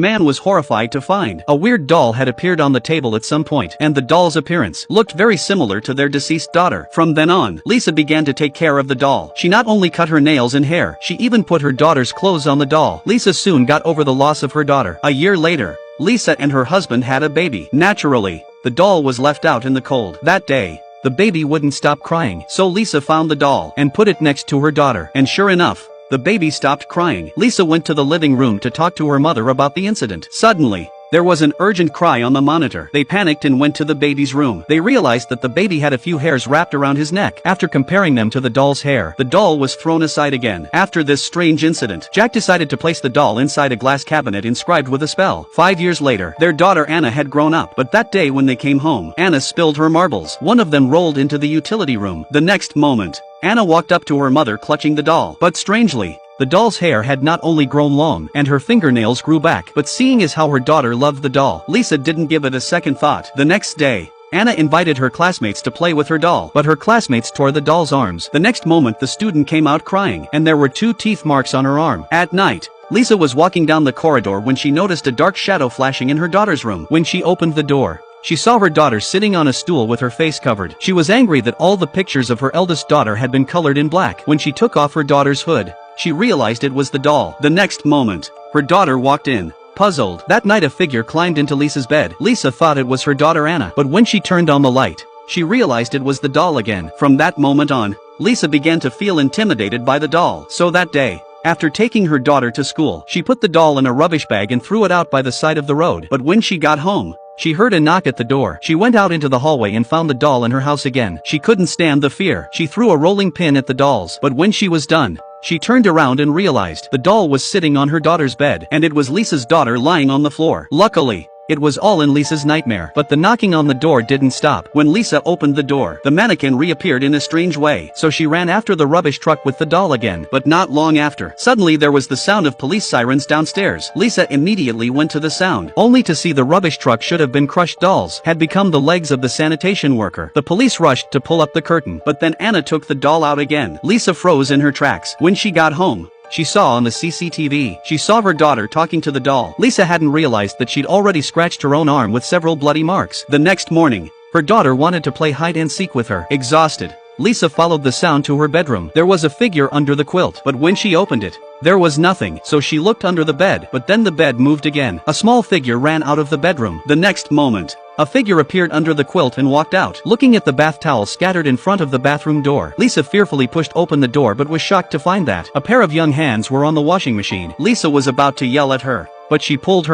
Man was horrified to find a weird doll had appeared on the table at some point, and the doll's appearance looked very similar to their deceased daughter. From then on, Lisa began to take care of the doll. She not only cut her nails and hair, she even put her daughter's clothes on the doll. Lisa soon got over the loss of her daughter. A year later, Lisa and her husband had a baby. Naturally, the doll was left out in the cold. That day, the baby wouldn't stop crying, so Lisa found the doll and put it next to her daughter, and sure enough, the baby stopped crying. Lisa went to the living room to talk to her mother about the incident. Suddenly, there was an urgent cry on the monitor. They panicked and went to the baby's room. They realized that the baby had a few hairs wrapped around his neck. After comparing them to the doll's hair, the doll was thrown aside again. After this strange incident, Jack decided to place the doll inside a glass cabinet inscribed with a spell. 5 years later, their daughter Anna had grown up, but that day when they came home, Anna spilled her marbles. One of them rolled into the utility room. The next moment, Anna walked up to her mother clutching the doll. But strangely, the doll's hair had not only grown long, and her fingernails grew back, but seeing as how her daughter loved the doll, Lisa didn't give it a second thought. The next day, Anna invited her classmates to play with her doll, but her classmates tore the doll's arms. The next moment the student came out crying, and there were 2 teeth marks on her arm. At night, Lisa was walking down the corridor when she noticed a dark shadow flashing in her daughter's room. When she opened the door, she saw her daughter sitting on a stool with her face covered. She was angry that all the pictures of her eldest daughter had been colored in black. When she took off her daughter's hood, she realized it was the doll. The next moment, her daughter walked in, puzzled. That night a figure climbed into Lisa's bed. Lisa thought it was her daughter Anna, but when she turned on the light, she realized it was the doll again. From that moment on, Lisa began to feel intimidated by the doll. So that day, after taking her daughter to school, she put the doll in a rubbish bag and threw it out by the side of the road. But when she got home, she heard a knock at the door. She went out into the hallway and found the doll in her house again. She couldn't stand the fear. She threw a rolling pin at the dolls, but when she was done, she turned around and realized the doll was sitting on her daughter's bed, and it was Lisa's daughter lying on the floor. Luckily, it was all in Lisa's nightmare. But the knocking on the door didn't stop. When Lisa opened the door, the mannequin reappeared in a strange way, so she ran after the rubbish truck with the doll again. But not long after, suddenly there was the sound of police sirens downstairs. Lisa immediately went to the sound, only to see the rubbish truck should have been crushed dolls had become the legs of the sanitation worker. The police rushed to pull up the curtain, but then Anna took the doll out again. Lisa froze in her tracks. When she got home, she saw on the CCTV, she saw her daughter talking to the doll. Lisa hadn't realized that she'd already scratched her own arm with several bloody marks. The next morning, her daughter wanted to play hide and seek with her. Exhausted, Lisa followed the sound to her bedroom. There was a figure under the quilt, but when she opened it, there was nothing, so she looked under the bed, but then the bed moved again. A small figure ran out of the bedroom. The next moment, a figure appeared under the quilt and walked out, looking at the bath towel scattered in front of the bathroom door. Lisa fearfully pushed open the door but was shocked to find that a pair of young hands were on the washing machine. Lisa was about to yell at her, but she pulled her